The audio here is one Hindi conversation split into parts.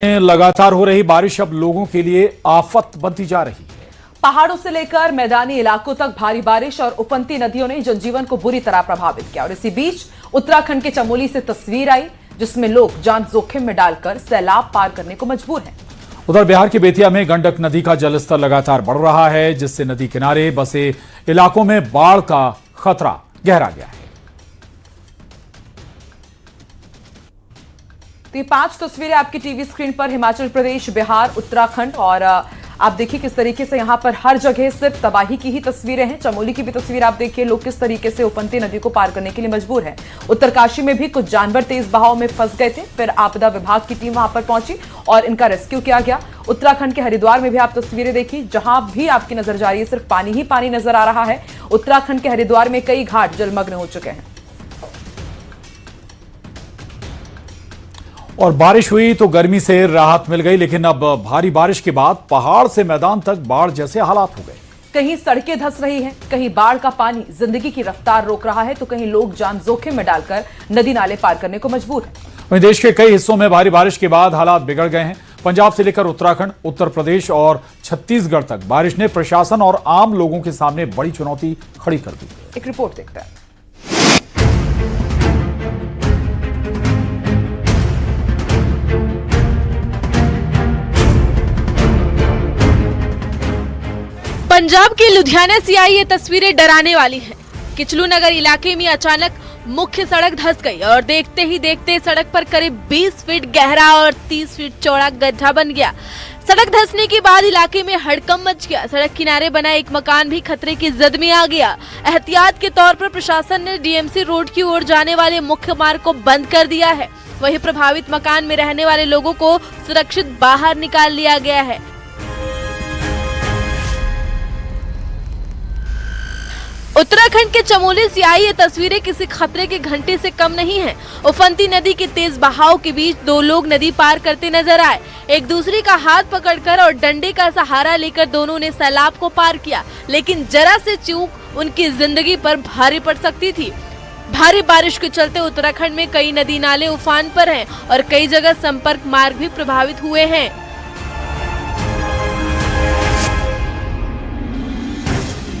लगातार हो रही बारिश अब लोगों के लिए आफत बनती जा रही है। पहाड़ों से लेकर मैदानी इलाकों तक भारी बारिश और उफनती नदियों ने जनजीवन को बुरी तरह प्रभावित किया और इसी बीच उत्तराखंड के चमोली से तस्वीर आई जिसमें लोग जान जोखिम में डालकर सैलाब पार करने को मजबूर हैं। उधर बिहार की बेतिया में गंडक नदी का जलस्तर लगातार बढ़ रहा है जिससे नदी किनारे बसे इलाकों में बाढ़ का खतरा गहरा गया है। तो ये 5 तस्वीरें आपकी टीवी स्क्रीन पर हिमाचल प्रदेश, बिहार, उत्तराखंड और आप देखिए किस तरीके से यहां पर हर जगह सिर्फ तबाही की ही तस्वीरें हैं। चमोली की भी तस्वीर आप देखिए, लोग किस तरीके से उफनती नदी को पार करने के लिए मजबूर हैं। उत्तरकाशी में भी कुछ जानवर तेज बहाव में फंस गए थे, फिर आपदा विभाग की टीम वहां पर पहुंची और इनका रेस्क्यू किया गया। उत्तराखंड के हरिद्वार में भी आप तस्वीरें देखी, जहां भी आपकी नजर जा रही है सिर्फ पानी ही पानी नजर आ रहा है। उत्तराखंड के हरिद्वार में कई घाट जलमग्न हो चुके हैं। और बारिश हुई तो गर्मी से राहत मिल गई, लेकिन अब भारी बारिश के बाद पहाड़ से मैदान तक बाढ़ जैसे हालात हो गए। कहीं सड़कें धंस रही हैं, कहीं बाढ़ का पानी जिंदगी की रफ्तार रोक रहा है, तो कहीं लोग जान जोखिम में डालकर नदी नाले पार करने को मजबूर हैं। वहीं देश के कई हिस्सों में भारी बारिश के बाद हालात बिगड़ गए हैं। पंजाब से लेकर उत्तराखंड, उत्तर प्रदेश और छत्तीसगढ़ तक बारिश ने प्रशासन और आम लोगों के सामने बड़ी चुनौती खड़ी कर दी। एक रिपोर्ट देखते हैं। पंजाब के लुधियाना से आई ये तस्वीरें डराने वाली हैं। किचलू नगर इलाके में अचानक मुख्य सड़क धंस गई और देखते ही देखते सड़क पर करीब 20 फीट गहरा और 30 फीट चौड़ा गड्ढा बन गया। सड़क धंसने के बाद इलाके में हड़कंप मच गया। सड़क किनारे बना एक मकान भी खतरे की जद में आ गया। एहतियात के तौर पर प्रशासन ने डीएमसी रोड की ओर जाने वाले मुख्य मार्ग को बंद कर दिया है। वहीं प्रभावित मकान में रहने वाले लोगों को सुरक्षित बाहर निकाल लिया गया है। उत्तराखंड के चमोली से आई ये तस्वीरें किसी खतरे के घंटे से कम नहीं हैं। उफनती नदी के तेज बहाव के बीच 2 लोग नदी पार करते नजर आए। एक दूसरे का हाथ पकड़कर और डंडे का सहारा लेकर दोनों ने सैलाब को पार किया, लेकिन जरा से चूक उनकी जिंदगी पर भारी पड़ सकती थी। भारी बारिश के चलते उत्तराखंड में कई नदी नाले उफान पर हैं और कई जगह संपर्क मार्ग भी प्रभावित हुए हैं।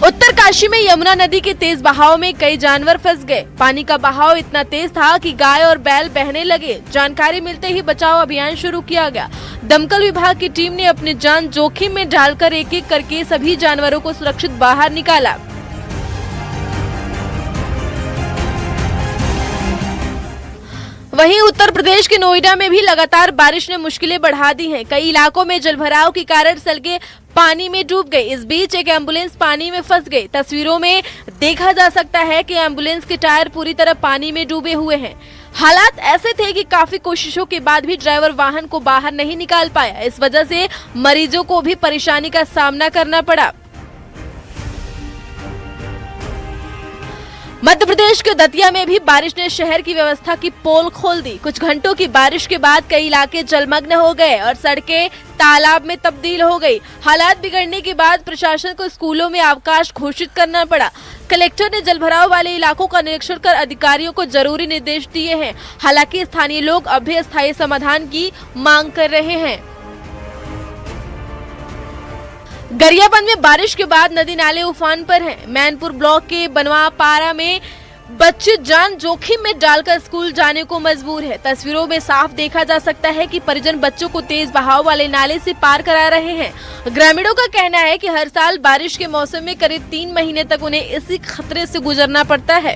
उत्तरकाशी में यमुना नदी के तेज बहाव में कई जानवर फंस गए। पानी का बहाव इतना तेज था कि गाय और बैल बहने लगे। जानकारी मिलते ही बचाव अभियान शुरू किया गया। दमकल विभाग की टीम ने अपनी जान जोखिम में डालकर एक एक करके सभी जानवरों को सुरक्षित बाहर निकाला। वहीं उत्तर प्रदेश के नोएडा में भी लगातार बारिश ने मुश्किलें बढ़ा दी हैं। कई इलाकों में जलभराव के कारण सड़कें पानी में डूब गई। इस बीच एक एम्बुलेंस पानी में फंस गई। तस्वीरों में देखा जा सकता है कि एम्बुलेंस के टायर पूरी तरह पानी में डूबे हुए हैं। हालात ऐसे थे कि काफी कोशिशों के बाद भी ड्राइवर वाहन को बाहर नहीं निकाल पाया। इस वजह से मरीजों को भी परेशानी का सामना करना पड़ा। मध्य प्रदेश के दतिया में भी बारिश ने शहर की व्यवस्था की पोल खोल दी। कुछ घंटों की बारिश के बाद कई इलाके जलमग्न हो गए और सड़कें तालाब में तब्दील हो गई। हालात बिगड़ने के बाद प्रशासन को स्कूलों में अवकाश घोषित करना पड़ा। कलेक्टर ने जलभराव वाले इलाकों का निरीक्षण कर अधिकारियों को जरूरी निर्देश दिए हैं। हालांकि स्थानीय लोग अब भी अस्थायी समाधान की मांग कर रहे हैं। गरियाबंद में बारिश के बाद नदी नाले उफान पर हैं। मैनपुर ब्लॉक के बनवापारा में बच्चे जान जोखिम में डालकर स्कूल जाने को मजबूर है। तस्वीरों में साफ देखा जा सकता है कि परिजन बच्चों को तेज बहाव वाले नाले से पार करा रहे हैं। ग्रामीणों का कहना है कि हर साल बारिश के मौसम में करीब 3 महीने तक उन्हें इसी खतरे से गुजरना पड़ता है।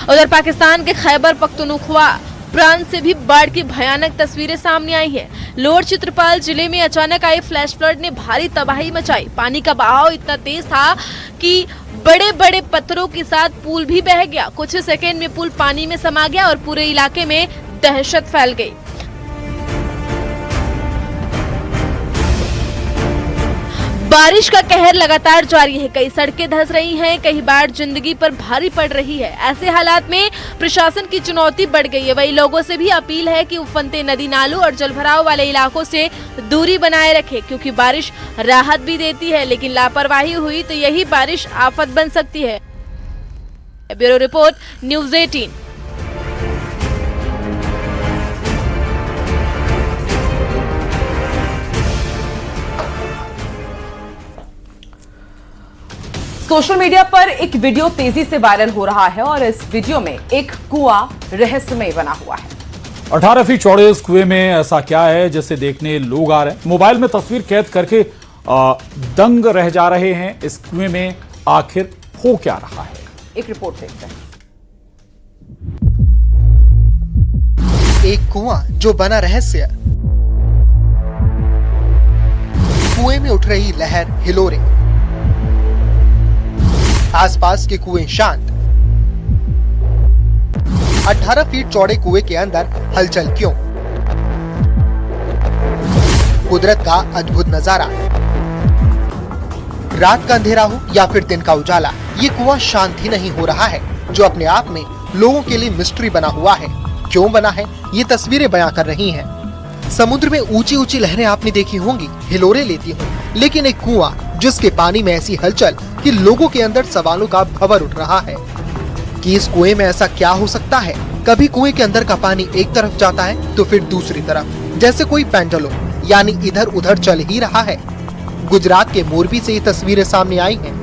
उधर पाकिस्तान के खैबर पख्तूनख्वा प्रांत से भी बाढ़ की भयानक तस्वीरें सामने आई हैं। लोअर चित्रपाल जिले में अचानक आए फ्लैश फ्लड ने भारी तबाही मचाई। पानी का बहाव इतना तेज था कि बड़े बड़े पत्थरों के साथ पुल भी बह गया। कुछ ही सेकंड में पुल पानी में समा गया और पूरे इलाके में दहशत फैल गई। बारिश का कहर लगातार जारी है। कई सड़कें धंस रही हैं, कई बाढ़ जिंदगी पर भारी पड़ रही है। ऐसे हालात में प्रशासन की चुनौती बढ़ गई है। वही लोगों से भी अपील है कि उफनते नदी नालों और जलभराव वाले इलाकों से दूरी बनाए रखें, क्योंकि बारिश राहत भी देती है, लेकिन लापरवाही हुई तो यही बारिश आफत बन सकती है। Bureau report, news 18। Social media पर एक वीडियो तेजी से वायरल हो रहा है और इस वीडियो में एक कुआं रहस्यमय बना हुआ है। 18 फीट चौड़े इस कुएं में ऐसा क्या है जिसे देखने लोग आ रहे हैं। मोबाइल में तस्वीर कैद करके दंग रह जा रहे हैं। इस कुएं में आखिर हो क्या रहा है, एक रिपोर्ट देखते हैं। एक कुआं जो बना रहस्य। कुएं में उठ रही लहर हिलोरे, आसपास के कुएं शांत। 18 फीट चौड़े कुएं के अंदर हलचल क्यों? कुदरत का अद्भुत नजारा। रात का अंधेरा हो या फिर दिन का उजाला, ये कुआं शांत ही नहीं हो रहा है, जो अपने आप में लोगों के लिए मिस्ट्री बना हुआ है। क्यों बना है, ये तस्वीरें बयां कर रही हैं। समुद्र में ऊंची ऊंची लहरें आपने देखी होंगी, हिलोरे लेती हों, लेकिन एक कुआं जिसके पानी में ऐसी हलचल कि लोगों के अंदर सवालों का भंवर उठ रहा है कि इस कुएं में ऐसा क्या हो सकता है। कभी कुएं के अंदर का पानी एक तरफ जाता है तो फिर दूसरी तरफ, जैसे कोई पेंडुलम, यानी इधर उधर चल ही रहा है। गुजरात के मोरबी से ये तस्वीरें सामने आई हैं।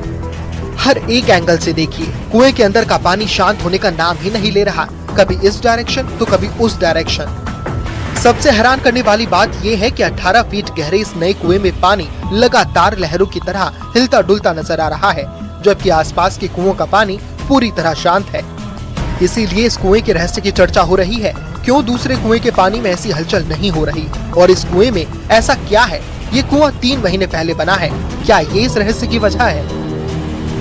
हर एक एंगल से देखिए, कुएं के अंदर का पानी शांत होने का नाम ही नहीं ले रहा, कभी इस डायरेक्शन तो कभी उस डायरेक्शन। सबसे हैरान करने वाली बात यह है कि 18 फीट गहरे इस नए कुएं में पानी लगातार लहरों की तरह हिलता डुलता नजर आ रहा है, जबकि आसपास के कुओं का पानी पूरी तरह शांत है। इसीलिए इस कुएं के रहस्य की चर्चा हो रही है। क्यों दूसरे कुएं के पानी में ऐसी हलचल नहीं हो रही, और इस कुएं में ऐसा क्या है? ये कुआं 3 महीने पहले बना है, क्या ये इस रहस्य की वजह है?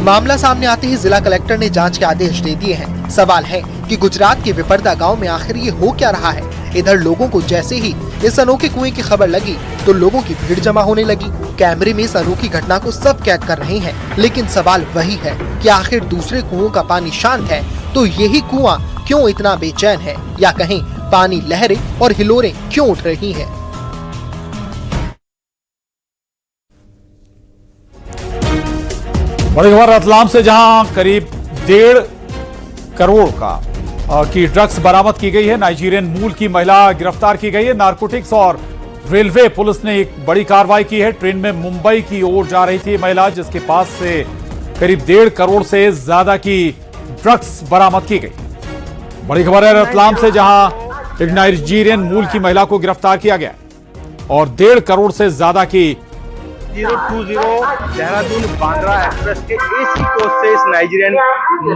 मामला सामने आते ही जिला कलेक्टर ने जांच के आदेश दे दिए हैं। सवाल है कि गुजरात के विपरदा गांव में आखिर ये हो क्या रहा है। इधर लोगों को जैसे ही इस अनोखे कुएं की खबर लगी तो लोगों की भीड़ जमा होने लगी। कैमरे में इस अनोखी घटना को सब कैद कर रहे हैं, लेकिन सवाल वही है कि आखिर दूसरे कुओं का पानी शांत है तो यही कुआं क्यों इतना बेचैन है, या कहीं पानी लहरें और हिलोरें क्यों उठ रही है। बड़ी खबर रतलाम से, जहां करीब 1.5 करोड़ की ड्रग्स बरामद की गई है। नाइजीरियन मूल की महिला गिरफ्तार की गई है। नारकोटिक्स और रेलवे पुलिस ने एक बड़ी कार्रवाई की है। ट्रेन में मुंबई की ओर जा रही थी महिला, जिसके पास से करीब 1.5 करोड़ से ज्यादा की ड्रग्स बरामद की गई। बड़ी खबर है रतलाम से, जहां एक नाइजीरियन मूल की महिला को गिरफ्तार किया गया और 1.5 करोड़ से ज्यादा की 020 देहरादून बांद्रा एक्सप्रेस के एसी कोच से इस नाइजीरियन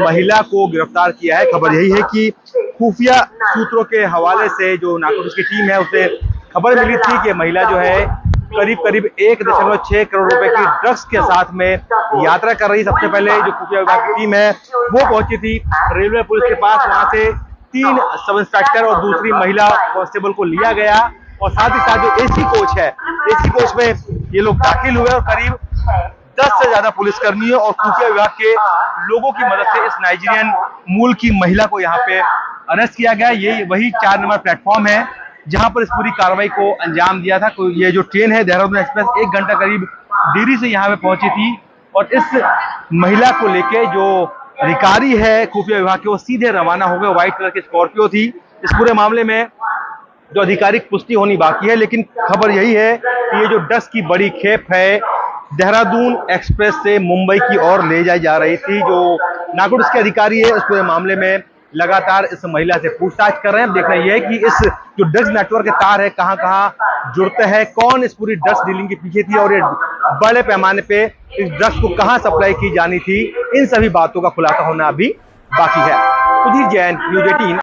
महिला को गिरफ्तार किया है। खबर यही है कि खुफिया सूत्रों के हवाले से जो नारकोटिक्स की टीम है उसे खबर मिली थी कि महिला जो है करीब 1.6 करोड़ रुपए की ड्रग्स के साथ में यात्रा कर रही। सबसे पहले जो खुफिया विभाग की टीम है वो पहुंची थी रेलवे पुलिस के पास। वहां से 3 सब इंस्पेक्टर और दूसरी महिला कांस्टेबल को लिया गया, और साथ ही साथ जो एसी कोच है, एसी कोच में ये लोग दाखिल हुए और करीब 10 से ज्यादा पुलिसकर्मियों और खुफिया विभाग के लोगों की मदद से इस नाइजीरियन मूल की महिला को यहाँ पे अरेस्ट किया गया। ये वही 4 नंबर प्लेटफॉर्म है जहां पर इस पूरी कार्रवाई को अंजाम दिया था। ये जो ट्रेन है देहरादून एक्सप्रेस 1 घंटा करीब देरी से यहाँ पे पहुंची थी, और इस महिला को लेके जो अधिकारी है खुफिया विभाग के वो सीधे रवाना हो गए। व्हाइट कलर की स्कॉर्पियो थी। इस पूरे मामले में जो आधिकारिक पुष्टि होनी बाकी है, लेकिन खबर यही है कि ये जो ड्रग्स की बड़ी खेप है देहरादून एक्सप्रेस से मुंबई की ओर ले जाई जा रही थी। जो नारकोटिक्स के अधिकारी है उस पूरे मामले में लगातार इस महिला से पूछताछ कर रहे हैं। देखना यह है कि इस जो ड्रग्स नेटवर्क के तार है कहां कहां जुड़ते हैं, कौन इस पूरी ड्रग्स डीलिंग के पीछे थी, और ये बड़े पैमाने पे इस ड्रग्स को कहां सप्लाई की जानी थी, इन सभी बातों का खुलासा होना अभी बाकी है। सुधीर जैन, न्यूज़ 18।